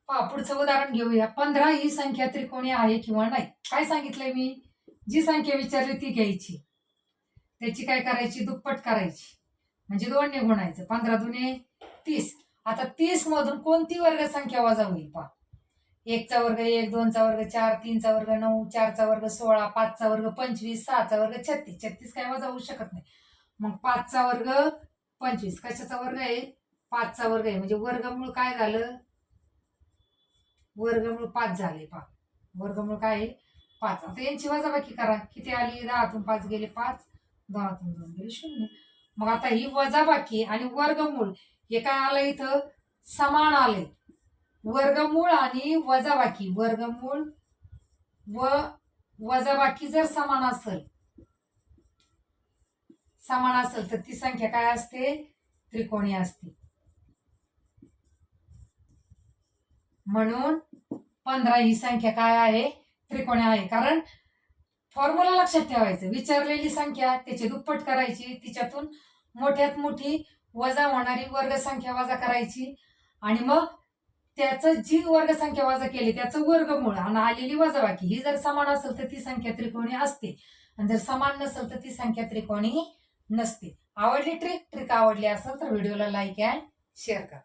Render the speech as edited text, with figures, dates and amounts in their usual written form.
पुढचं उदाहरण घेऊया. 15 ही संख्या त्रिकोणी आहे किंवा नाही. काय सांगितलंय मी? जी संख्या विचारली ती घ्यायची, त्याची काय करायची, दुप्पट करायची, म्हणजे 2 ने गुणायचं. 15 दुने 30. आता 30 मधून कोणती वर्ग संख्या वजा होईल पहा. 1 चा वर्ग 1, 2 चा वर्ग 4, 3 चा वर्ग 9, 4 चा वर्ग 16, 5 चा वर्ग 25, 6 चा वर्ग 36. 36 काय वजा होऊ शकत नाही. मग 5 चा वर्ग 25. कशाचा वर्ग आहे? 5 चा वर्ग आहे, म्हणजे वर्गमूळ काय झालं? वर्गमूळ 5 झाले. पहा, वर्गमूळ काय आहे? 5. आता यांची वजाबाकी करा. किती आली? 10तून 5 गेले 5, 10तून 2 गेले 0. मग आता ही वजाबाकी आणि वर्गमूळ हे काय आलं इथं? समान आले. वर्गमूळ आणि वजाबाकी, वर्गमूळ व वजाबाकी जर समान असेल तर ती संख्या काय असते? त्रिकोणी असते. म्हणून 15 ही संख्या काय आहे? त्रिकोणी आहे. कारण फॉर्म्युला लक्षात ठेवायचं, विचारलेली संख्या त्याची दुप्पट करायची, तिच्यातून मोठ्यात मोठी वजा होणारी वर्गसंख्या वजा करायची, आणि मग त्याचं जी वर्गसंख्या वजा केली त्याचं वर्गमूळ आणि आलेली वजाबाकी ही जर समान असेल तर ती संख्या त्रिकोणी असते, आणि जर समान नसेल तर ती संख्या त्रिकोणी नसते. आवडली ट्रिक आवडली असेल तर व्हिडिओला लाईक अँड शेअर करा.